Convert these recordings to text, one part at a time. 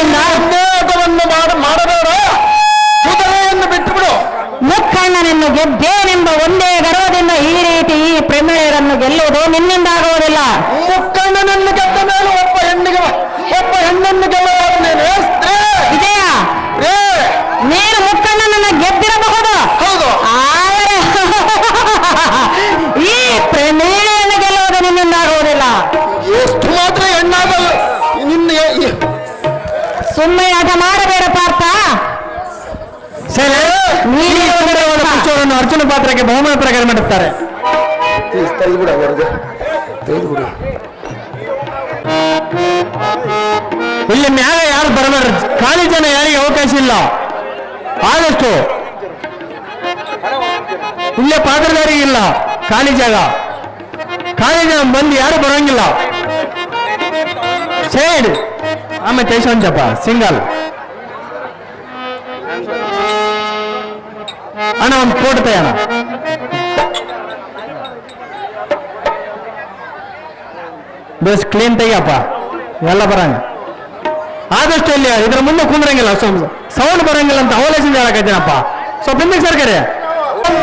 ನಿನ್ನಿಂದ ಮಾಡಬೇಡ, ಕುದುರೆಯನ್ನು ಬಿಟ್ಟು ಬಿಡು. ಮುಕ್ಕಣ್ಣನನ್ನು ಗೆದ್ದೇನೆಂಬ ಒಂದೇ ಗರ್ವದಿಂದ ಈ ರೀತಿ ಈ ಪ್ರಮೇಯರನ್ನು ಗೆಲ್ಲುವುದು ನಿನ್ನಿಂದ ಆಗುವುದಿಲ್ಲ. ಮುಕ್ಕಣ್ಣನನ್ನು ಗೆದ್ದ ಮೇಲೆ ಒಬ್ಬ ಹೆಣ್ಣನ್ನು ಗೆಲ್ಲುವ ವಿಜಯ, ನೀನು ಮುಕ್ಕಣ್ಣನನ್ನು ಗೆದ್ದಿರಬಹುದು, ಹೌದು, ಆದರೆ ಈ ಪ್ರಮೇಯವನ್ನು ಗೆಲ್ಲುವುದು ನಿನ್ನಿಂದ ಆಗುವುದಿಲ್ಲ. ಎಷ್ಟು ಮಾತ್ರ ಹೆಣ್ಣಾಗಲ್ಲ. ಸುಮ್ಮನೆ ಆಟ ಮಾಡಬೇಡ ಪಾರ್ಥ. ಅರ್ಜುನ ಪಾತ್ರಕ್ಕೆ ಬಹುಮಾನ ಪ್ರಕಾರ ಮಾಡುತ್ತಾರೆ. ಇಲ್ಲಿ ಮ್ಯಾಗ ಯಾರು ಬರಬೇಡ್ರಿ, ಖಾಲಿ ಜನ ಯಾರಿಗೆ ಅವಕಾಶ ಇಲ್ಲ. ಆದಷ್ಟು ಇಲ್ಲೇ ಪಾತ್ರಧಾರಿಗೆ ಇಲ್ಲ, ಖಾಲಿ ಜಾಗ, ಖಾಲಿ ಜನ ಮಂದಿ ಯಾರು ಬರೋಂಗಿಲ್ಲ. ಸೈಡ್ ಆಮೇಲೆ ತೇಶವಂತಪ್ಪ ಸಿಂಗಲ್ ಅಣ್ಣ ಒಂದು ಫೋಟೋ ತೆಗೋಣ. ಬೇಸ್ ಕ್ಲೀನ್ ತೆಗಿಯಪ್ಪ, ಎಲ್ಲ ಬರಂಗ. ಆದಷ್ಟು ಇಲ್ಲಿ ಇದ್ರ ಮುಂದೆ ಕುಂದ್ರಂಗಿಲ್ಲ, ಸೌಂಡ್ ಬರಂಗಿಲ್ಲ ಅಂತ ಅವಲೇಸಿಂದ ಹೇಳಕತ್ತೀನಪ್ಪ. ಸ್ವಲ್ಪ ಹಿಂದಕ್ಕೆ ಸರ್ಕಾರಿ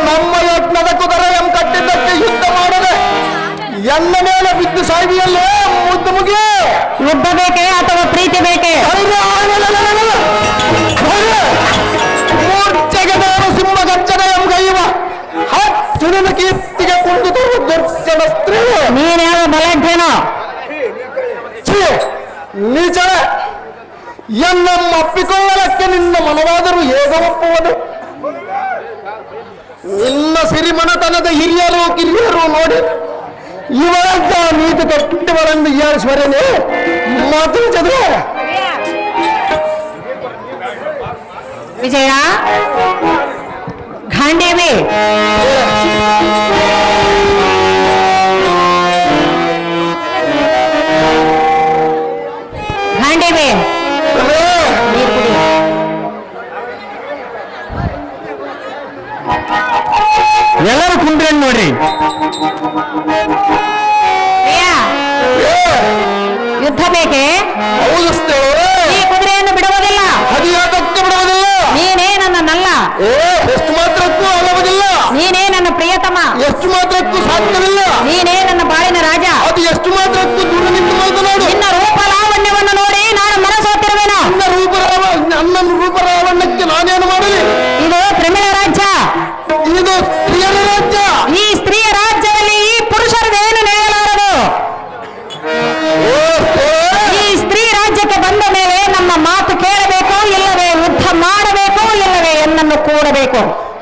ನಮ್ಮ ಯತ್ನದ ಕುದುರೆ ಕಟ್ಟಿದ್ದಕ್ಕೆ ಯುದ್ಧ ಮಾಡದೆ ಎಲ್ಲ ಮೇಲೆ ಬಿದ್ದು ಸಾಯ್ಬಿಯಲ್ಲೇ ಮುದ್ದು ಮುಗಿ. ಯುದ್ಧ ಬೇಕೇ ಅಥವಾ ಪ್ರೀತಿ ಬೇಕೇ? ಮೂರ್ಛೆಗೆದವರು ಸಿಂಹ ಗರ್ಜನ ಎಂಗೈವ ಅರ್ಜುನನ ಕೀರ್ತಿಗೆ ಕೊಂಡು ದುರ್ಜನ ಸ್ತ್ರೀ. ನೀನ್ಯಾವ ಬಲಂಠೇನೋ ನಿಜ ಎನ್ನಮ್ಮ ಅಪ್ಪಿಕೊಳ್ಳಲಕ್ಕೆ ನಿನ್ನ ಮನವಾದರೂ ಹೇಗೆ ಒಪ್ಪುವುದು? ನಿನ್ನ ಸಿರಿಮನತನದ ಹಿರಿಯರು ಕಿರಿಯರು ನೋಡಿ ಇವರಂತ ನೀತಿ ಕಟ್ಟಿವರೆಂದು ಈಶ್ವರನೇ ಮಾತಿಸಿದ್ರೆ. ವಿಜಯ, ಗಾಂಡೇವಿ ಗಾಂಡೇವಿ ಎಲ್ಲರೂ ಕುಂಡ್ರಿ ನೋಡ್ರಿ. ಯುದ್ಧ ಬೇಕೇ? ಹೌದು, ಈ ಕುದುರೆಯನ್ನು ಬಿಡುವುದಿಲ್ಲ. ಅದು ಯಾಕಕ್ಕೆ ಬಿಡುವುದಿಲ್ಲ? ನೀನೇ ನನ್ನನ್ನಲ್ಲ. ಎಷ್ಟು ಮಾತ್ರಕ್ಕೂ ಆಗುವುದಿಲ್ಲ. ನೀನೇ ನನ್ನ ಪ್ರಿಯತಮ. ಎಷ್ಟು ಮಾತ್ರಕ್ಕೂ ಸಾಧ್ಯವಿಲ್ಲ. ನೀನೇ ನನ್ನ ಬಾಳಿನ ರಾಜ. ಅದು ಎಷ್ಟು ಮಾತ್ರಕ್ಕೂ ದೂರ ನಿಂತು ಮಾತನಾಡು. ನಿನ್ನ ರೂಪ ಲಾವಣ್ಯವನ್ನು ನೋಡಿ ನಾನು ಮನಸೋತಿರುವೆನು. ನನ್ನ ರೂಪರಾವಣ್ಣಕ್ಕೆ ನಾನೇನು ಮಾಡಲಿ? ಇದು ಪ್ರಮಿಳ ರಾಜ್ಯ, ಇದು ಸ್ತ್ರೀಯರ ರಾಜ್ಯ. ಈ ಸ್ತ್ರೀಯ ರಾಜ್ಯದಲ್ಲಿ ಈ ಪುರುಷರದೇನು ನಡೆಯಲಾರದು. ಈ ಸ್ತ್ರೀ ರಾಜ್ಯಕ್ಕೆ ಬಂದ ಮೇಲೆ ನಮ್ಮ ಮಾತು ಕೇಳಬೇಕು, ಇಲ್ಲವೇ ಯುದ್ಧ ಮಾಡಬೇಕು, ಇಲ್ಲವೇ ಎನ್ನನ್ನು ಕೂಡಬೇಕು.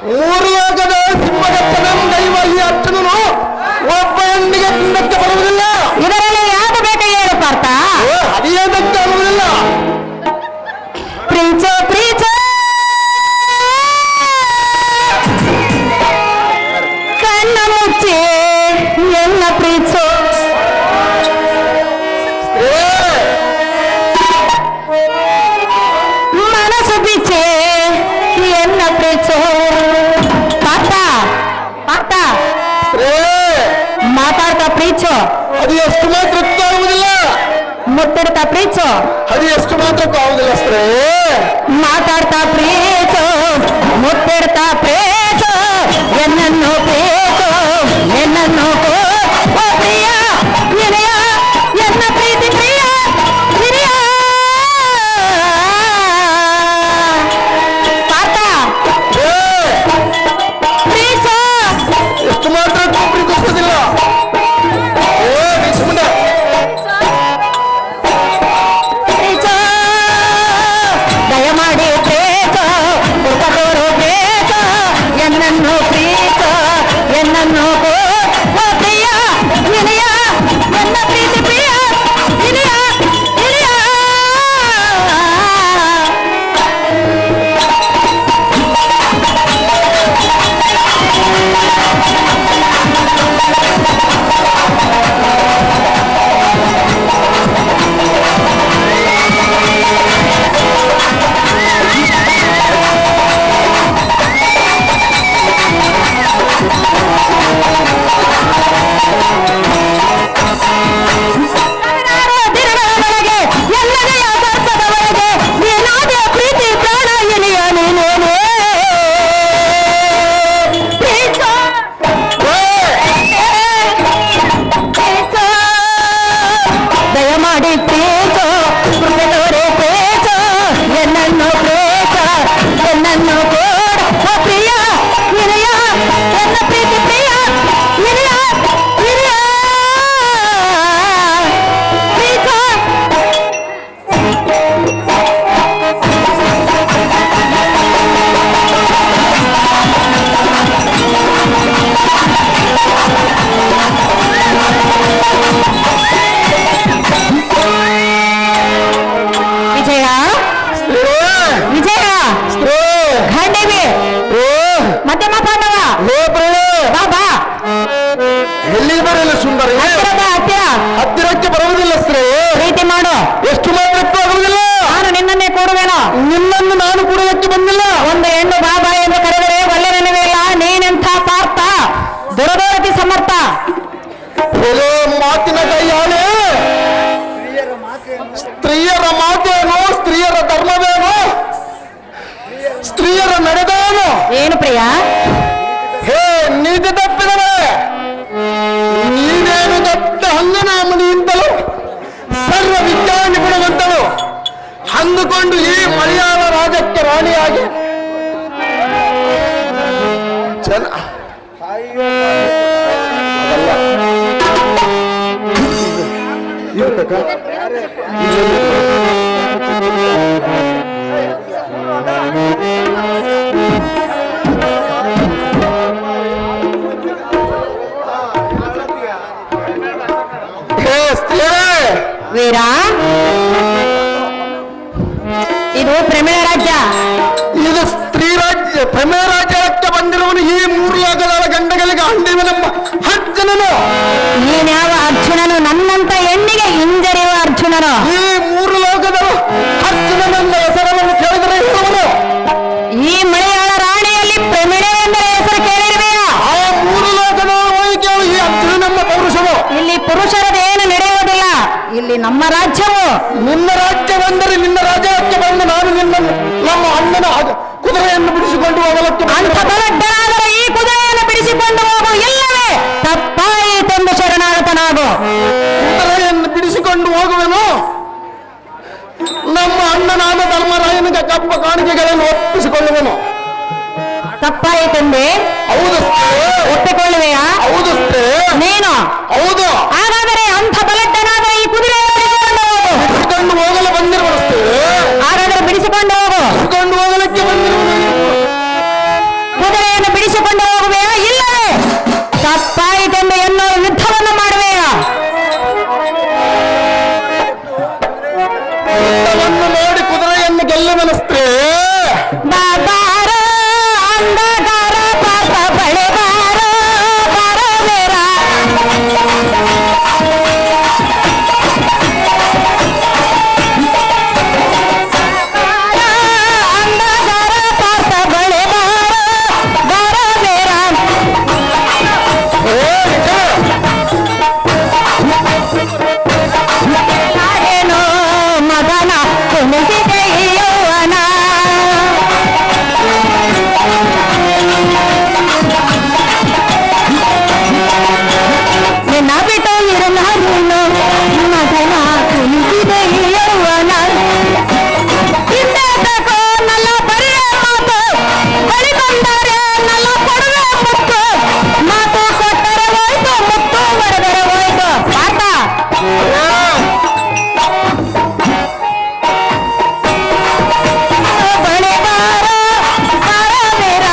ಮೂರು ಲೋಕದ ಸಿಂಹಗತ್ತನ ದೈವ ಈ ಅರ್ಜುನನು ಒಬ್ಬ ಹೆಣ್ಣಿಗೆ ತಿಂದಕ್ಕೆ ಬರುವುದಿಲ್ಲ. ಇದರಲ್ಲಿ ಯಾವುದು ಬೇಕು ಹೇಳು ಪಾರ್ಥ? ಅದೇದಕ್ಕೆ ಆಗುವುದಿಲ್ಲ. ಪ್ರೀಚ ಪ್ರೀಚ ಕಣ್ಣ ಮುಚ್ಚಿ ಎಲ್ಲ ಪ್ರೀಚೋ ಮನಸ್ಸು ಬಿಚ್ಚೆ ಎಲ್ಲ ಪ್ರೀಚೋ. ಪಾರ್ಥ ಪಾರ್ಥ ಮಾತಾಡ್ತಾ ಪ್ರೀಚೋ. ಅದು ಎಷ್ಟು ಮಾತ್ರಕ್ಕೂ ಆಗುವುದಿಲ್ಲ. ಮುತ್ತಿಡ್ತಾ ಪ್ರೀಚೋ. ಅದು ಎಷ್ಟು ಮಾತ್ರಕ್ಕೂ ಆಗುವುದಿಲ್ಲ. ಸ್ತ್ರೀ ಮಾತಾಡ್ತಾ ಪ್ರೀಚೋ, ಮುತ್ತಿಡ್ತಾ ಪ್ರೀಚೋ, ಎನ್ನನ್ನು ಪ್ರೀಚೋ, ಎನ್ನನ್ನು ಓ ಪ್ರಿಯ ವಿನಯ, ಎನ್ನ ಪ್ರೀತಿ ಪ್ರಿಯ ವಿನಯ. ಪಾರ್ಥ ಪ್ರೀಚೋ. ಎಷ್ಟು ಮಾತ್ರಕ್ಕೂ ಪ್ರೀತಿಸುವುದಿಲ್ಲ. ಪ್ರೀಚೋ ದಯಮಾಡಿ ಪ್ರೀಚೋ, ಉಪಕೋರು ಪ್ರೀಚೋ, ಎನ್ನನ್ನು ಪ್ರೀಚೋ, ಎನ್ನನ್ನು ಓ ಪ್ರಿಯ ಅಂದುಕೊಂಡು ಈ ಮಲಯಾಳ ರಾಜ್ಯಕ್ಕೆ ರಾಣಿಯಾಗಿ ಜನ ವೀರ, ಇದು ಪ್ರಮೇಯ ರಾಜ್ಯ. ಇದು ಸ್ತ್ರೀ ರಾಜ್ಯ. ಪ್ರಮೇಯ ರಾಜ್ಯಕ್ಕೆ ಬಂದಿರುವನು ಈ ಮೂರು ಲೋಕದ ಗಂಡಗಳಿಗೆ ಅಂದಿವನೆಂಬ ಅರ್ಜುನನು. ನೀನ್ಯಾವ ಅರ್ಜುನನು? ನನ್ನಂತ ಹೆಣ್ಣಿಗೆ ಹಿಂಜರಿಯುವ ಅರ್ಜುನನು. ಈ ಮೂರು ಲೋಕದ ಅರ್ಜುನನೆಂಬ ಹೆಸರನ್ನು ಕೇಳಿದರೆ ಇರುವನು. ಈ ಮಲಯಾಳ ರಾಣಿಯಲ್ಲಿ ಪ್ರಮಿಳೆ ಎಂದರೆ ಹೆಸರು ಕೇಳಿರುವೆಯಾ? ಆ ಮೂರು ಲೋಕದ ಹೋಗಿ ಕೇಳು ಈ ಅರ್ಜುನನೆಂಬ ಪೌರುಷವು. ಇಲ್ಲಿ ಪುರುಷರದೇನು ನಡೆಯುವುದಿಲ್ಲ, ಇಲ್ಲಿ ನಮ್ಮ ರಾಜ್ಯವು. ನಿನ್ನ ರಾಜ್ಯ ಬಂದರೆ ನಿನ್ನ ರಾಜ್ಯಕ್ಕೆ ಬಂದು ನಾನು ನಿನ್ನನ್ನು ನಮ್ಮ ಅಣ್ಣನ ಕುದುರೆಯನ್ನು ಬಿಡಿಸಿಕೊಂಡು ಹೋಗಲಕ್ಕೆ ಅಂಥ ಬಲಡ್ಡನಾದರೆ ಈ ಕುದುರೆಯನ್ನು ಬಿಡಿಸಿಕೊಂಡು ಹೋಗು, ಇಲ್ಲವೇ ತಪ್ಪಾಯಿತೆಂದು ಶರಣಾಗತನಾಗು. ಕುದುರೆಯನ್ನು ಬಿಡಿಸಿಕೊಂಡು ಹೋಗುವೆನು. ನಮ್ಮ ಅಣ್ಣನಾದ ಧರ್ಮರಾಯನಿಗೆ ಕಪ್ಪ ಕಾಣಿಕೆಗಳನ್ನು ಒಪ್ಪಿಸಿಕೊಳ್ಳುವೆನು. ತಪ್ಪಾಯಿತೆಂದೆ? ಹೌದು, ಒಪ್ಪಿಕೊಳ್ಳುವೆಯಾ? ಹೌದು, ನೀನು? ಹೌದು. ಹಾಗಾದರೆ ಅಂಥ ಬಲಡ್ಡನಾದರೆ ಈ ಕುದುರೆಯನ್ನು ಬಿಡಿಸಿಕೊಂಡು ಹೋಗು. ಬಿಡಿಸಿಕೊಂಡು ಹೋಗಲು ಬಂದಿರುವಷ್ಟೇ. ಹಾಗಾದರೆ ಬಿಡಿಸಿಕೊಂಡು ಹೋಗು. ಬಿಡಿಸಿಕೊಂಡು ಹೋಗಲಿಕ್ಕೆ ಬಂದಿರುವುದು. ಕುದುರೆಯನ್ನು ಬಿಡಿಸಿಕೊಂಡು ಹೋಗುವೆಯಾ, ಇಲ್ಲವೇ ತಪ್ಪಾಯಿತೆಂದು ಎನ್ನುವ ಯುದ್ಧವನ್ನು ಮಾಡುವೆಯಾ? ಯುದ್ಧವನ್ನು ನೋಡಿ ಕುದುರೆಯನ್ನು ಗೆಲ್ಲುವನಷ್ಟೇ. ಬಾರ ಅಂಧಕಾರ ಪಾಪ ಬಳೆಗಾರ ಬರಬೇರ. ಅಂಧಕಾರ ಪಾಪ ಬಳೆಗಾರ ಬರಬೇರ. ಏನು ಮಗನ ಕುಣಿಸಿದೆ ಈ ಯೌವನ. ನಿನ್ನ ಬಿಟ್ಟು ಇರಲಾರೇನು ಮಗನ ಕುಣಿಸಿದೆ ಈ ಯೌವನ. ಹಿಂದೆ ತಗೋ ನಲ್ಲ ಬರೆಯ ಮಾತು, ಬಳಿ ಬಂದರೆ ನಲ್ಲ ಕೊಡುವೆ ಮುತ್ತು. ಮಾತು ಕೊಟ್ಟರೆ ಹೋಯ್ತು, ಮುತ್ತು ಬರೆದರೆ ಹೋಯ್ತು. ಪಾಠ ಬಳೆಗಾರ ಬರಬೇರ.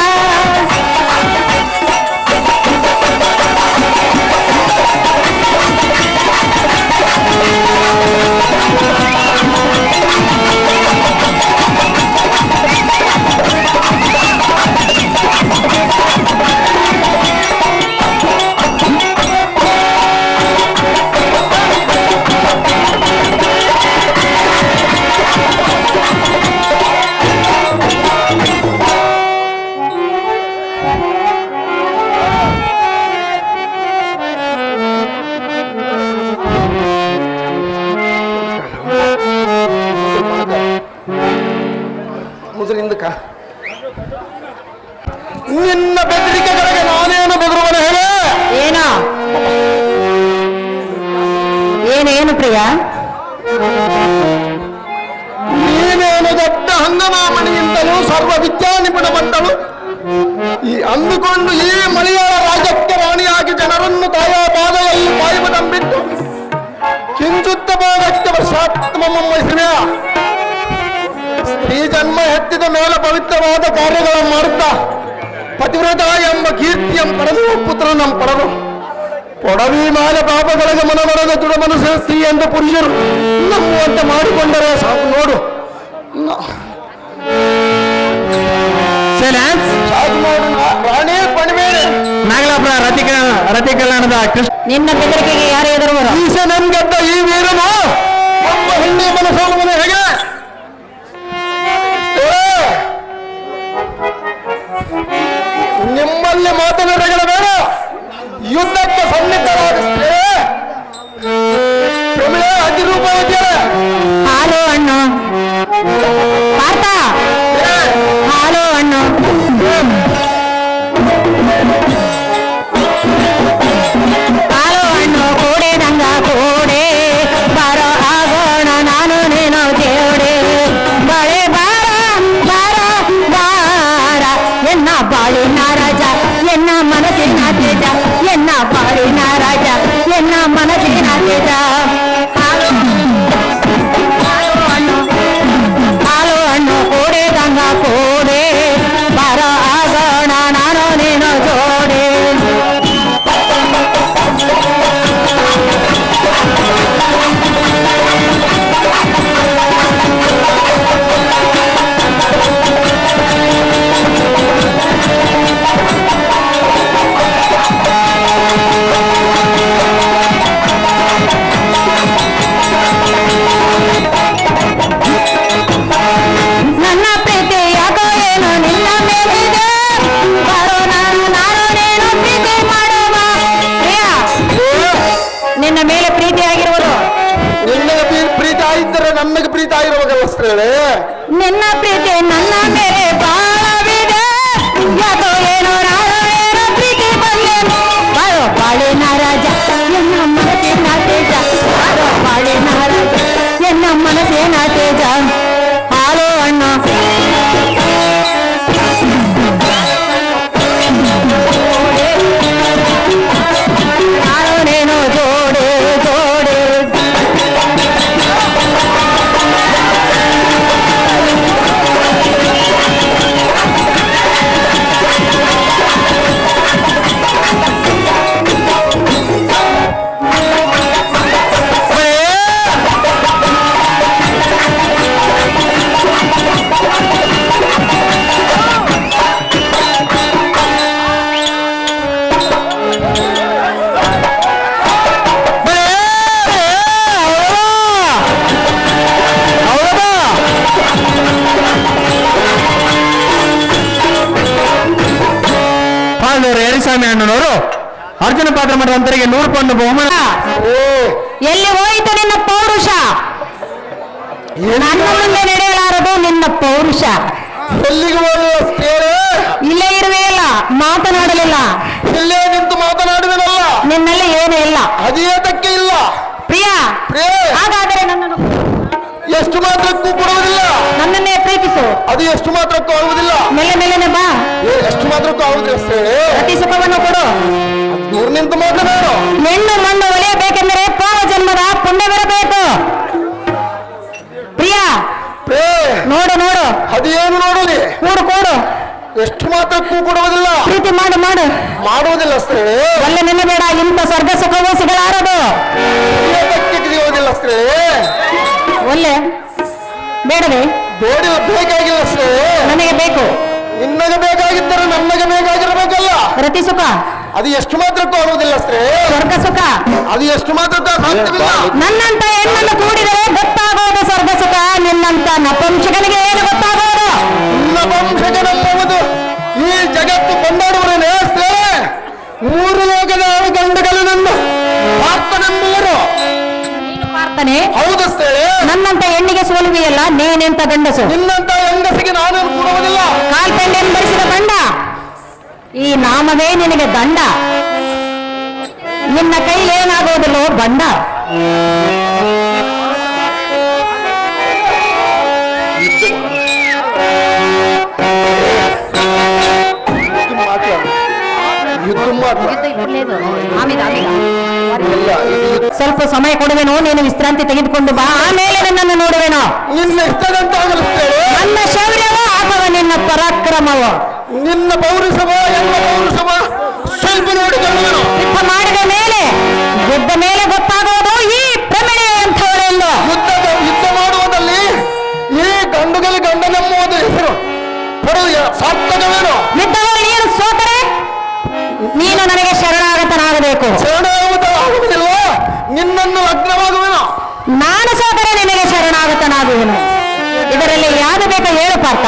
ಮುದ್ರಿಂದ ನಿನ್ನ ಬೆದರಿಕೆಗಳಿಗೆ ನಾನೇನು ಬೆದರುವನ ಹೇಳ. ಏನೋ ಏನು ಪ್ರಿಯ? ನೀನೇನು ದೊಡ್ಡ ಹಂಗಮಾಮಣಿಗಿಂತಲೂ ಸರ್ವ ವಿದ್ಯಾ ನಿಪುಣವಂತಳು. ಈ ಅಂದುಕೊಂಡು ಈ ಮಲಯಾಳ ರಾಜ್ಯಕ್ಕೆ ರಾಣಿಯಾಗಿ ಜನರನ್ನು ತಾಯ ಪಾದದಲ್ಲಿ ಪಾಯುವುದಂಬಿಟ್ಟು ಕಿಂಚುತ್ತ ಭಾಗಕ್ಕೆ ವರ್ಷಾತ್ಮಮೈಸಿವೆಯ. ಸ್ತ್ರೀ ಜನ್ಮ ಎತ್ತಿದ ಮೇಲೆ ಪವಿತ್ರವಾದ ಕಾರ್ಯಗಳನ್ನು ಮಾಡುತ್ತಾ ಪತಿವ್ರತ ಎಂಬ ಕೀರ್ತಿಯನ್ನು ಪಡೆದು ಪುತ್ರನನ್ನು ಪಡೆದು ಪೊಡವಿ ಮಾಲ ಪಾಪಗಳಿಗೆ ಮನಮರದ ದೃಢ ಮನಸ್ಸಿನ ಸ್ತ್ರೀ ಎಂದು ಪುರುಷರು ನಂಬುವಂತೆ ಮಾಡಿಕೊಂಡರೆ ಸಾಕು. ನೋಡು, ಸಾಕು ನೋಡು. ರಾಣಿ ಪಣಿಬೇರೆ ನಾಗಲಾಪುರ ರತಿ ಕಲ್ಯಾಣದ ಕೃಷ್ಣ. ನಿನ್ನ ಬೆದರಿಕೆಗೆ ಯಾರು ಎದುರುವರು? ಈಶ ನನ್ಗದ್ದ ಈ ವೀರನು ಒಬ್ಬ ಹೆಣ್ಣಿನ ಮನಸ್ಸೋಗುವನು ಹೇಗೆ? ನಿಮ್ಮಲ್ಲಿ ಮಾತನಾಡಗಳ ಬೇಡ, ಯುದ್ಧಕ್ಕೆ ಸನ್ನಿಧರಾಗಿಸ್ತೇ. ಪ್ರಮಿಳೆ ಅತಿರೂಪವತಿಯರೇ, ಹಾಲು ಹಣ್ಣು ಪಾರ್ಥ, ಹಾಲು ಹಣ್ಣು. ಹಾಲು ಹಣ್ಣು ಕೂಡಿದಂಗ ಕೂಡಿ ಬರೋ ಆಗೋಣ ನಾನು ನೀ ನಿನ್ನ ಪ್ರೀತಿ ನನ್ನ ಮೇಲೆ ಬಾಳವಿದೆ ಯಾಕೋ ಏನೋ ನಾರಾಯಣ ಪ್ರೀತಿ ಬಂದೆ ಬಾರೋ ಬಾಳಿನ ರಾಜ ಎನ್ನ ಮನಸ್ಸಿನ ತೇಜ ಬಾರೋ ಬಾಳಿನ ರಾಜ ಎನ್ನ ಮನಸ್ಸಿನ ತೇಜ ಹಾಲು ಅಣ್ಣ ನಾನೇನೋ ಜೋಡೆ ಜೋಡೆ ಯರಿಸ್ವಾಮಿ ಅಣ್ಣನವರು ಅರ್ಜುನ ಪಾತ್ರ ಮಾಡುವಂತರಿಗೆ 100 ರೂಪಾಯಿ ಬಹುಮಾನ. ಎಲ್ಲಿ ಹೋಯಿತು ನಿನ್ನ ಪೌರುಷ ನನ್ನ ಮುಂದೆ ನಡೆಯಲಾರದು ನಿನ್ನ ಪೌರುಷ ಎಲ್ಲಿಗೆ ಹೋಗಲಿಲ್ಲ ಸ್ತ್ರೀಯರೇ? ಇಲ್ಲೇ ಇರುವೆ ಇಲ್ಲ ಮಾತನಾಡಲಿಲ್ಲ ಇಲ್ಲೇ ನಿಂತು ಮಾತನಾಡಿದನಲ್ಲ, ನಿನ್ನಲ್ಲಿ ಏನೂ ಇಲ್ಲ ಅದೇತಕ್ಕೆ ಇಲ್ಲ? ಪ್ರಿಯ ಪ್ರಿಯ ಹಾಗಾದರೆ ನನ್ನನ್ನು ಎಷ್ಟು ಮಾತ್ರಕ್ಕೂ ಕೊಡುವುದಿಲ್ಲ, ನನ್ನನ್ನೇ ಪ್ರೀತಿಸು ಅದು ಎಷ್ಟು ಮಾತ್ರಕ್ಕೂ ಆಗುವುದಿಲ್ಲ, ಮೆಲ್ಲ ಮೆಲ್ಲನೆ ಬಾ ಎಷ್ಟು ಮಾತ್ರಕ್ಕೂ ಆಗುವುದಿಲ್ಲ ಸ್ತ್ರೀಯರೇ. ಅತಿ ಸುಖವನ್ನು ಕೊಡು ದೂರ ನಿಂತು ಮಾತನಾಡು. ಹೆಣ್ಣು ಮಣ್ಣು ಒಲೆಯಬೇಕೆಂದರೆ ಪೂರ್ವ ಜನ್ಮದ ಪುಣ್ಯವಿರಬೇಕು ಪ್ರಿಯ ಪ್ರಿಯ ನೋಡು ನೋಡು ಅದೇನು ನೋಡಲಿ, ಕೂಡು ಕೂಡು ಎಷ್ಟು ಮಾತ್ರಕ್ಕೂ ಕೊಡುವುದಿಲ್ಲ, ಪ್ರೀತಿ ಮಾಡು ಮಾಡು ಮಾಡುವುದಿಲ್ಲ ಸ್ತ್ರೀ. ಒಳ್ಳೆ ನೆನಬೇಡ ಇಂಥ ಸ್ವರ್ಗ ಸುಖವೂ ಸಿಗಲಾರದು ಏತಕ್ಕೆ ತಿಳಿಯುವುದಿಲ್ಲ ಸ್ತ್ರೀ. ಒಳ್ಳೆ ಬೇಡವೇ ಬೇಡಿ ಬೇಕಾಗಿಲ್ಲ ಸ್ತ್ರೀ. ನನಗೆ ಬೇಕು ನಿನ್ನಗೆ ಬೇಕಾಗಿದ್ದರೆ ನನ್ನಗೆ ಬೇಕಾಗಿರಬೇಕಲ್ಲ, ರತಿ ಸುಖ ಅದು ಎಷ್ಟು ಮಾತ್ರಕ್ಕೂ ಆಗುವುದಿಲ್ಲ ಸ್ತ್ರೀ. ಸ್ವರ್ಗ ಸುಖ ಅದು ಎಷ್ಟು ಮಾತ್ರಕ್ಕೂ ಸಾಧ್ಯವಿಲ್ಲ. ನನ್ನಂತ ಹೆಣ್ಣನ್ನು ಕೂಡಿದರೆ ಗೊತ್ತಾಗೋದು ಸ್ವರ್ಗ ಸುಖ ನಿನ್ನಂತ ನಪುಂಸಕನಿಗೆ ಏನು ಗೊತ್ತಾಗೋದು ನಿನ್ನ ವಂಶಜನೆಂಬುದು ಈ ಜಗತ್ತು ಕೊಂಡಾಡುವರೇನೇ ಸ್ತ್ರೀ. 3 ಲೋಕದ ಗಂಡುಗಳನ್ನು ಪಾರ್ಥನೆಂಬುವರು ಪ್ರಾರ್ಥನೆ ಹೌದು ಸ್ತ್ರೀ. ನನ್ನಂತ ಹೆಣ್ಣಿಗೆ ಸೋಲುವೆಯಲ್ಲ ನೀನೆಂತ ಗಂಡಸು ನಿನ್ನಂತ ಹೆಂಗಸಿಗೆ ನಾನೇನು ಕೊಡುವುದಿಲ್ಲ. ಕಾಲ್ಪೆಂಡೆನ್ ಬಡಿಸಿದ ಬಂಡ ಈ ನಾಮವೇ ನಿನಗೆ ದಂಡ ನಿನ್ನ ಕೈಲೇನಾಗೋದಿಲ್ಲೋ ಬಂಡ ಯುದ್ಧ ಮಾತ್ರ ಇಲ್ಲ, ಇದು ಸ್ವಲ್ಪ ಸಮಯ ಕೊಡುವೆನೋ ನೀನು ವಿಶ್ರಾಂತಿ ತೆಗೆದುಕೊಂಡು ಬಾ ಆಮೇಲೆ ನನ್ನನ್ನು ನೋಡುವೆನೋ ನಿನ್ನ ಇಷ್ಟದಂತ ಆಗಲು ಸ್ತ್ರೀ. ನನ್ನ ಶೌರ್ಯವೋ ಅಥವಾ ನಿನ್ನ ಪರಾಕ್ರಮವೋ ನಿನ್ನ ಪೌರುಷವ ಎಲ್ಲ ಪೌರುಷವ ಸ್ವಲ್ಪ ನೋಡಿಕೊಳ್ಳುವನು. ಯುದ್ಧ ಮಾಡಿದ ಮೇಲೆ ಗೆದ್ದ ಮೇಲೆ ಗೊತ್ತಾಗೋದು ಈ ಪ್ರಮಿಳೆಯ ಎಂಥವರೆಂದು ಯುದ್ಧ ಮಾಡುವುದಲ್ಲಿ ಈ ಗಂಡುಗಲಿ ಗಂಡನೆಂಬುವುದು ಹೆಸರು ಪಡೆದು ಸಾರ್ಥಕವೇನು? ಯುದ್ಧದಲ್ಲಿ ನೀನು ಸೋತರೆ ನೀನು ನನಗೆ ಶರಣಾಗತನಾಗಬೇಕು ಶರಣಾಗುವುದಿಲ್ಲ, ನಿನ್ನನ್ನು ಲಗ್ನವಾಗುವೆನು. ನಾನು ಸೋತರೆ ನಿನಗೆ ಶರಣಾಗತನಾಗುವೆನು ಇದರಲ್ಲಿ ಯಾವುದು ಬೇಕು ಹೇಳು ಪಾರ್ಥ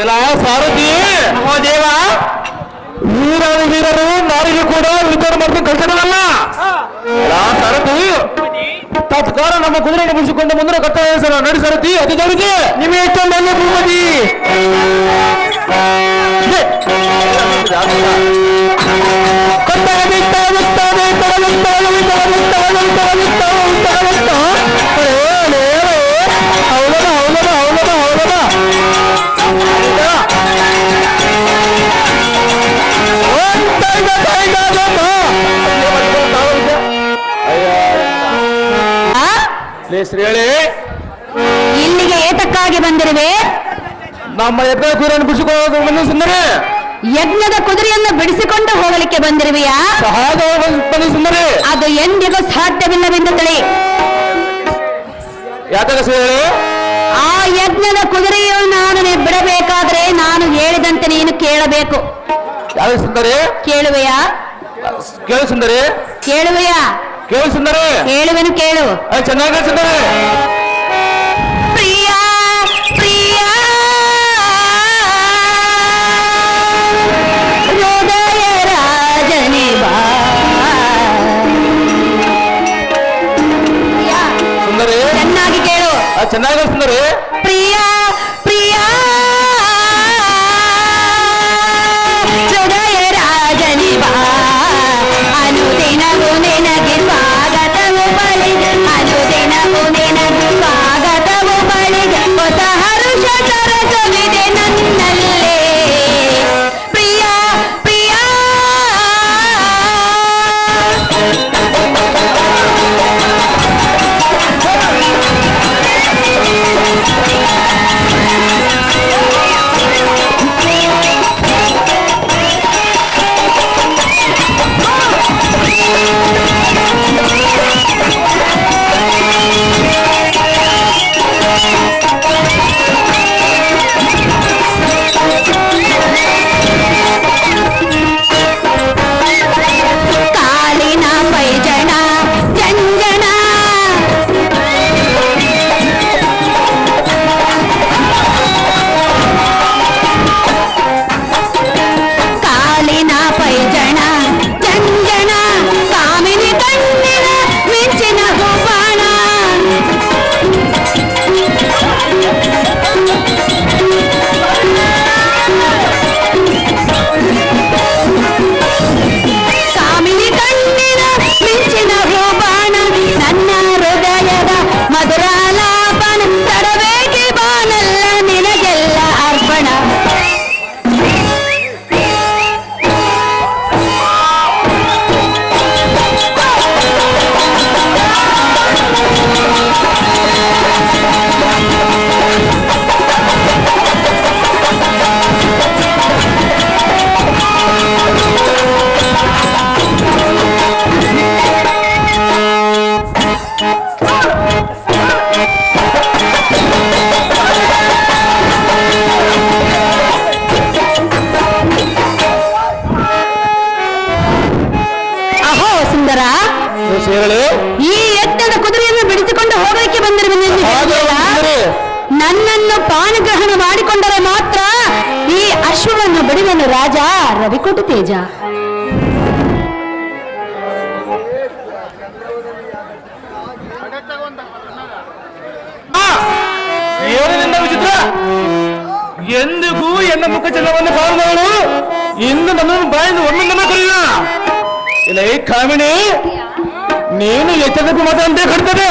ಎಲ್ಲ ಸಾರಥಿ ದೇವ ವೀರರು ನಾರಿಗೆ ಕೂಡ ವಿಚಾರ ಮಾಡ್ಕೊಂಡು ಕಳ್ಸೋದಲ್ಲ. ಸಾರಥಿ ತತ್ಕಾಲ ನಮ್ಮ ಕುದುರೆಯನ್ನು ಬಿಡಿಸಿಕೊಂಡು ಮುಂದಿನ ಕರ್ತವ್ಯ ನಡಿ ಸಾರಥಿ ಅತಿ ದೊಡ್ಡದು ನಿಮಗೆ ಎಷ್ಟೊಂದು ಭೂಮತಿ ಹೇಳಿ ಇಲ್ಲಿಗೆ ಏತಕ್ಕಾಗಿ ಬಂದಿರುವೆ ನಮ್ಮ ಎಬ್ಬೆ ಕುದುರೆಯನ್ನು ಬಿಡಿಸಿಕೊಳ್ಳೋದು ಬಂದು ಸುಂದರಿ ಯಜ್ಞದ ಕುದುರೆಯನ್ನು ಬಿಡಿಸಿಕೊಂಡು ಹೋಗಲಿಕ್ಕೆ ಬಂದಿರುವೆಯಾ ಸಹಾಯ ಬಂದು ಸುಂದರಿ ಅದು ಎಂದಿಗೂ ಸಾಧ್ಯವಿಲ್ಲವೆಂದು ತಿಳಿ ಯಾಕೆ ಹೇಳಿ ಆ ಯಜ್ಞದ ಕುದುರೆಯು ನಾನು ಬಿಡಬೇಕಾದ್ರೆ ನಾನು ಹೇಳಿದಂತೆ ನೀನು ಕೇಳಬೇಕು ಯಾವ ಸುಂದರಿ ಕೇಳುವೆಯಾ ಕೇಳು ಸುಂದರಿ ಕೇಳುವೆಯಾ ಕೇಳು ಸುಂದರಿ ಕೇಳುವೆನು ಕೇಳು ಚೆನ್ನಾಗಿ ಸುಂದರಿ ಚೆನ್ನಾಗಿ ಸುಂದರಿ. ಪ್ರಿಯ ಪ್ರಿಯ ಹೃದಯ ರಾಜನಿವಾ ಅನುದಿನವೂ ನಿನಗೆ ಸ್ವಾಗತವು ಬಳಿಗೆ ಅನುದಿನವೂ ನಿನಗೆ ಸ್ವಾಗತವು ಬಳಿಗೆ ಹೊಸ ಹರುಷ ಸರಸವಿದೆ ನನ್ನಲ್ಲೇ ಪ್ರಿಯ ಪ್ರಿಯ ಕಾಲಿನ ಪೈಜಣ ಜಂಜಣ ಕಾಲಿನ ಪೈಜಣ ಜಂಜಣ ಕಾಮಿನಿ ಕಣ್ಣಿನ ಮಿಂಚಿನ ಹೂಬಾಣ ಕಾಮಿನಿ ಕಣ್ಣಿನ ಮಿಂಚಿನ ಹೂಬಾಣ ನನ್ನ ಹೃದಯದ ಮಧುರಾಲಾಪನ ತಡಬೇಕೆ ಬಾನಲ್ಲ ನಿನಗೆಲ್ಲ ಅರ್ಪಣ ಅಹೋ ಸುಂದರ ಹೇಳಿ. ಈ ಎತ್ತದ ಕುದುರೆಯನ್ನು ಬಿಡಿಸಿಕೊಂಡು ಹೋಗಲಿಕ್ಕೆ ಬಂದಿರುವೆ ನನ್ನನ್ನು ಪಾನಗ್ರಹಣ ಮಾಡಿಕೊಂಡರೆ ಮಾತ್ರ ಈ ಅಶ್ವವನ್ನು ಬಿಡುವನು ರಾಜ ರವಿಕೋಟು ತೇಜ. ಏನಿನಿಂದ ವಿಚಿತ್ರ? ಎಂದಿಗೂ ಎನ್ನ ಮುಖ ಚೆನ್ನವನ್ನು ಕಾಣುವವಳು ಇನ್ನು ನನ್ನನ್ನು ಬಾಯಿಂದ ಒಮ್ಮಿಂದನೇ ಕರೀನ. ಇಲ್ಲ ಈ ಕಾಮಿನಿ, ನೀನು ಎಚ್ಚರಿಕೆ ಮಾತಾಡಂತೆ ಕಡ್ತದೆ.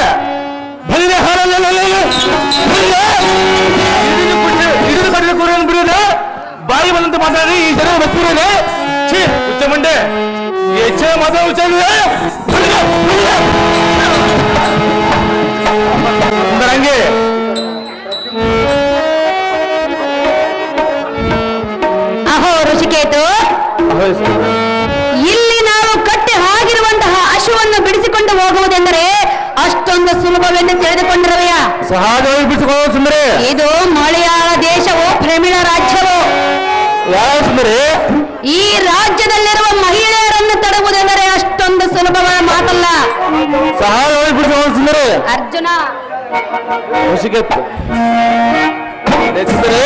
ಬಲಿದೆ ಹಾಲಲ್ಲ ಹಿಡಿದು ಕಡಿದ ಕೂರನ್ನು ಬಿಡೋದು, ಬಾಯಿ ಬಂದಂತೆ ಮಾತಾಡಿ ಈ ಜನ ಬಸ್ತಿರೋದು. ಛೀ ಹುಚ್ಚ ಮಂಡೆ, ಹೆಚ್ಚಿನ ಮಾತಾಡ ಹುಚ್ಚ ಹಂಗೆ. ಅಹೋ ಋಷಿಕೇತು, ಇಲ್ಲಿ ನಾವು ಕಟ್ಟಿ ಹಾಗಿರುವಂತಹ ಅಶ್ವವನ್ನು ಬಿಡಿಸಿಕೊಂಡು ಹೋಗುವುದೆಂದರೆ ಅಷ್ಟೊಂದು ಸುಲಭವೆಂದು ತಿಳಿದುಕೊಂಡಿರುವೆಯ? ಸಹಜವಾಗಿ ಬಿಡಿಸಿಕೊಳ್ಳೋ ಸುಂದರಿ. ಇದು ಮಲಯಾಳ ದೇಶವು ಪ್ರಮಿಳ ರಾಜ್ಯವು. ಯಾವ ಸುಂದರಿ? ಈ ರಾಜ್ಯದಲ್ಲಿರುವ ಮಹಿಳೆಯರನ್ನು ತಡುವುದೆಂದರೆ ಅಷ್ಟೊಂದು ಸುಲಭವಾದ ಮಾತಲ್ಲ. ಸಹಜವಾಗಿ ಬಿಡಿಸಿಕೊಳ್ಳೋ ಸುಂದರಿ. ಅರ್ಜುನ ಋಷಿಕೇತ್ ಸುಂದರಿ.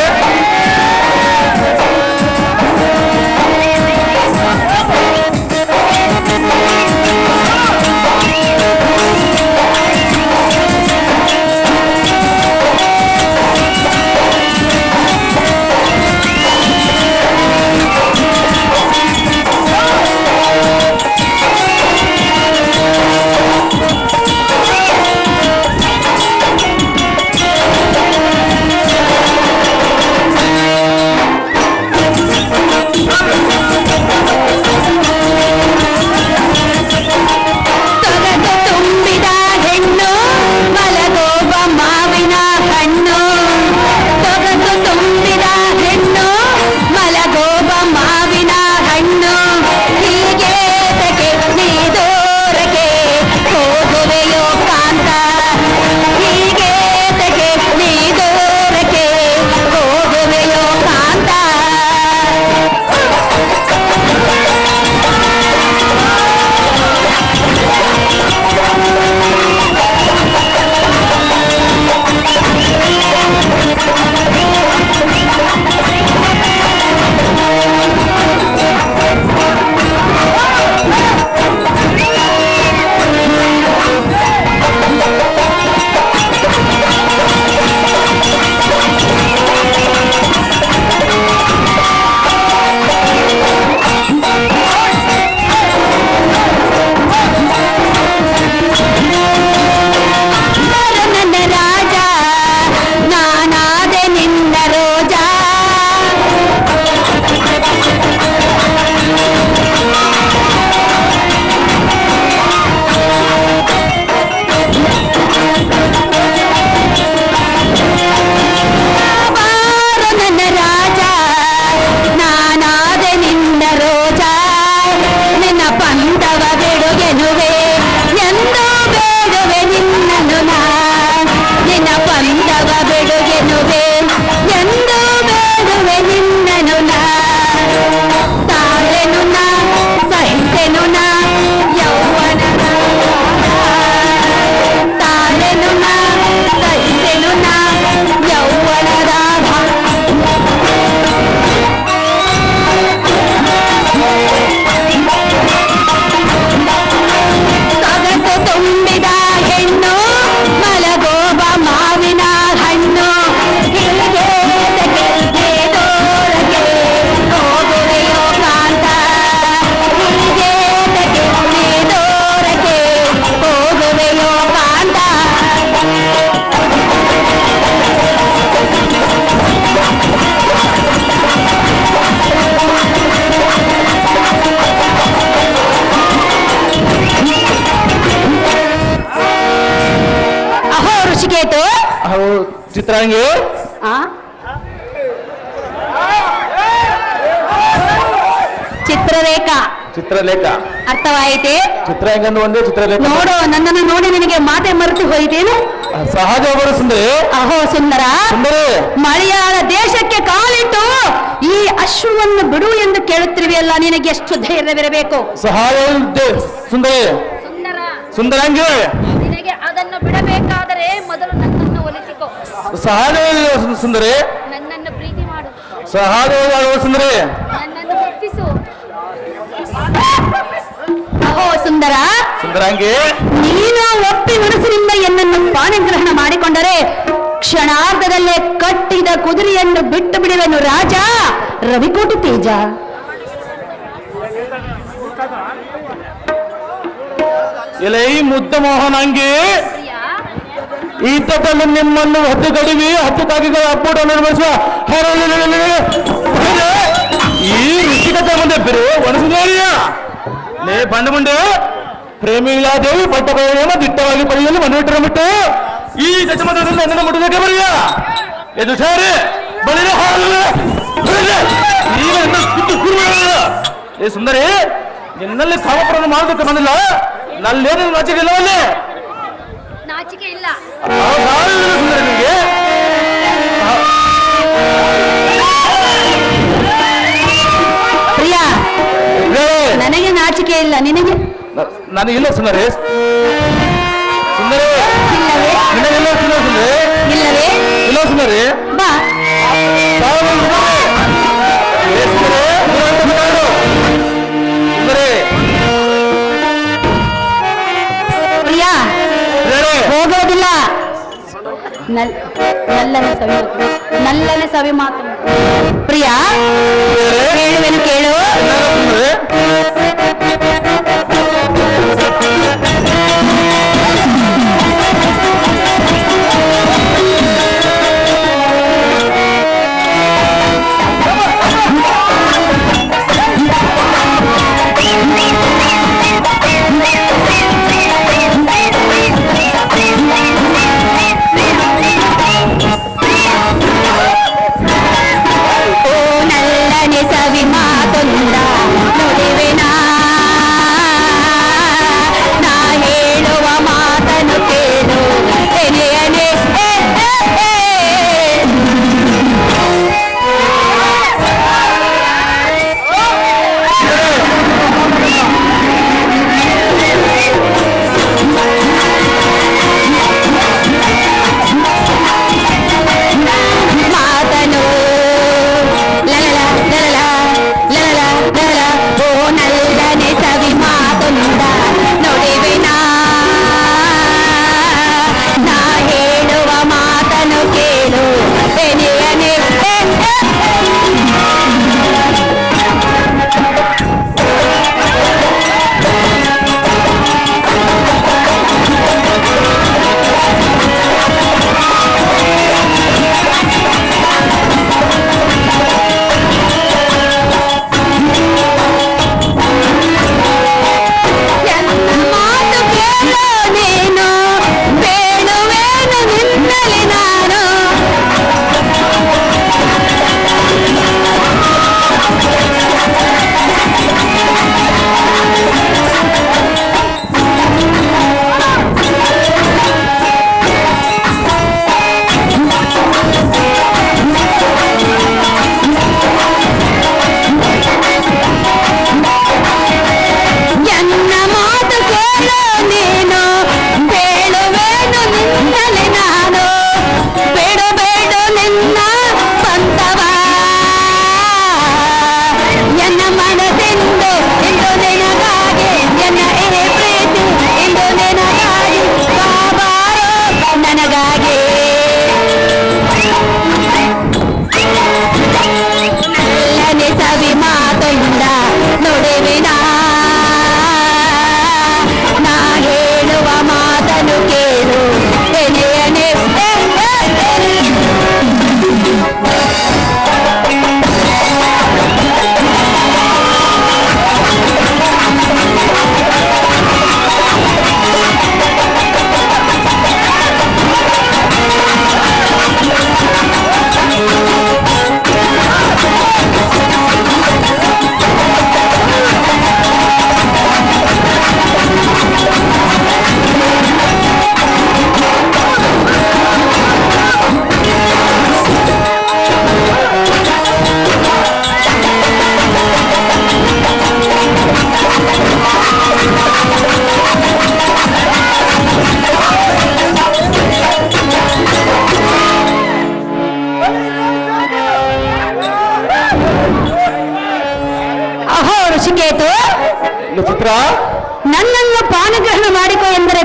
ಚಿತ್ರಾಂಗಿ ಆ ಚಿತ್ರರೇಖಾ ಚಿತ್ರಲೇಖ ಅರ್ಥವಾಯಿತೆ? ಚಿತ್ರಾಂಗಿ ಅಂದ್ರೆ ಒಂದೇ ಚಿತ್ರಲೇಖ. ನೋಡು, ನನ್ನನ್ನು ನೋಡಿ ನಿನಗೆ ಮಾತೆ ಮರೆತು ಹೋಯಿತೇನು? ಸಹಜ ಸುಂದರಿ. ಅಹೋ ಸುಂದರ, ಸುಂದರಿ, ಮಲಯಾಳ ದೇಶಕ್ಕೆ ಕಾಲಿಟ್ಟು ಈ ಅಶ್ವವನ್ನು ಬಿಡು ಎಂದು ಕೇಳುತ್ತಿರುವೆಯಲ್ಲ, ನಿನಗೆ ಎಷ್ಟು ಧೈರ್ಯವಿರಬೇಕು? ಸಹಜ ಸುಂದರಿ. ಸುಂದರ, ಸುಂದರಾಂಗಿ, ನಿನಗೆ ಅದನ್ನು ಬಿಡಬೇಕಾದರೆ ಮೊದಲು ನನ್ನನ್ನು ಒಲಿಸಿಕೊ. ಸಹಜ ಸುಂದರಿ. ನನ್ನನ್ನು ಪ್ರೀತಿ ಮಾಡು. ಸಹಜ ಸುಂದರಿ. ನನ್ನನ್ನು ಒಪ್ಪಿಸು. ಅಹೋ ಸುಂದರ, ಸುಂದರಾಂಗಿ, ನೀನು ಒಪ್ಪಿ ಮನಸ್ಸಿನಿಂದ ಎನ್ನನ್ನು ಪಾಣಿಗ್ರಹಣ ಮಾಡಿಕೊಂಡರೆ ಕ್ಷಣಾರ್ಧದಲ್ಲೇ ಕಟ್ಟಿದ ಕುದುರೆಯನ್ನು ಬಿಟ್ಟು ಬಿಡುವೆನು ರಾಜ ರವಿಕೋಟಿ ತೇಜ. ಇಲ್ಲ ಈ ಮುದ್ದ ಮೋಹನಾಂಗಿ, ಪ್ರಿಯ, ಈತದಲ್ಲಿ ನಿಮ್ಮನ್ನು ಹತ್ತು ಕಡಿಮೆ 10 ಕಾಕಿಗಳ ಅಪ್ಪಟ ನಿರ್ಮಿಸುವ ಈ ಋಷಿಕತೆ ಮುಂದೆ ಬೇರೆ ಒಣಸುದಾರಿಯ ಲೇ ಬಂಡ ಮುಂಡೆ ಪ್ರೇಮಿಗಳಾದೇವಿ ಪಟ್ಟ ಬಯಲಿನ ದಿಟ್ಟವಾಗಿ ಪಡೆಯಲು ಮನವಿಟ್ಟರ ಬಿಟ್ಟು ಈ ಗಜಮತದಲ್ಲಿ ನನ್ನ ಮುಟ್ಟದಕ್ಕೆ ಬರೆಯ ಎದು ಸಾರಿ ಬಳಿರ ಏ ಸುಂದರಿ, ನಿನ್ನಲ್ಲಿ ಕಾಮಪುರವನ್ನು ಮಾಡೋದಕ್ಕೆ ಬಂದಿಲ್ಲ, ನಲ್ಲೇನು ನಾಚಿಕೆ ಇಲ್ಲವಲ್ಲೇ? ನಾಚಿಕೆ ಇಲ್ಲ. ಸುಂದರಿ ನಿಮಗೆ ಪ್ರಿಯ, ನನಗೆ ನಾಚಿಕೆ ಇಲ್ಲ, ನಿನಗೆ ನನಗಿಲ್ಲ ಸುಂದರಿ. ಸುಂದರಿ, ಇಲ್ಲವೇ? ನಿನಗೆಲ್ಲ ಸುಂದರಿ. ಇಲ್ಲವೇ? ಇಲ್ಲ ಸುಂದರಿ. ಬಾ. ಪ್ರಿಯ, ಹೋಗೋದಿಲ್ಲ. ನಲ್ಲನೆ ಸವಿ ಮಾತು. ಪ್ರಿಯ, ಹೇಳುವೆನು ಕೇಳು. ನಲ್ಲನೆ ಸವಿ ಮಾತೊಂದ ನುಡಿವೆ ನಾ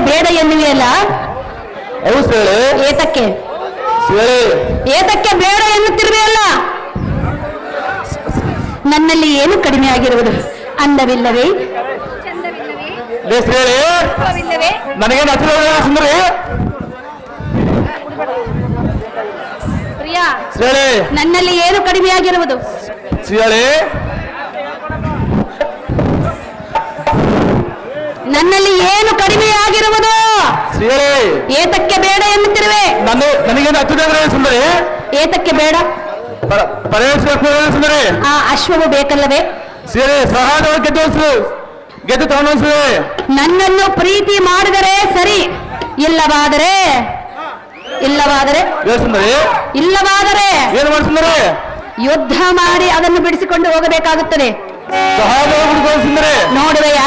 ಬೇಡ ಎನ್ನುವೆಯಲ್ಲ, ಹೌದು ಶ್ರೇಳೆ. ಏತಕ್ಕೆ ಶ್ರೇಳೆ, ಏತಕ್ಕೆ ಬೇಡ ಎನ್ನುತ್ತಿರುವೆಯಲ್ಲ? ನನ್ನಲ್ಲಿ ಏನು ಕಡಿಮೆ ಆಗಿರುವುದು? ಅಂದವಿಲ್ಲವೇ? ಚಂದವಿಲ್ಲವೇ? ಶ್ರೇಳೆ, ರೂಪವಿಲ್ಲವೇ? ನನಗೇನು ಹತ್ತಿರ ಸುಂದರಿ? ಪ್ರಿಯಾ, ಶ್ರೇಳೆ, ನನ್ನಲ್ಲಿ ಏನು ಕಡಿಮೆ ಆಗಿರುವುದು? ಶ್ರೇಳೆ, ನನ್ನಲ್ಲಿ ಏನು ಕಡಿಮೆ ಆಗಿರುವುದು? ಶ್ರೇಳೆ, ಏತಕ್ಕೆ ಬೇಡ ಎನ್ನುತ್ತಿರುವೆ? ನನಗೇನು ಹತ್ತಿರ ಸುಂದರಿ? ಏತಕ್ಕೆ ಬೇಡ? ಪರಮೇಶ್ವರ ಸುಂದರಿ. ಆ ಅಶ್ವವು ಬೇಕಲ್ಲವೇ? ಶ್ರೇಳೆ, ಸಹಜ ಗೆದ್ದು ತಗೊಂಡು ನನ್ನನ್ನು ಪ್ರೀತಿ ಮಾಡಿದರೆ ಸರಿ, ಇಲ್ಲವಾದರೆ ಸುಂದರಿ ಇಲ್ಲವಾದರೆ ಏನು ಮಾಡಿ ಸುಂದರಿ? ಯುದ್ಧ ಮಾಡಿ ಅದನ್ನು ಬಿಡಿಸಿಕೊಂಡು ಹೋಗಬೇಕಾಗುತ್ತದೆ. ಸಹಜ ಸುಂದರಿ. ನೋಡುವೆಯಾ?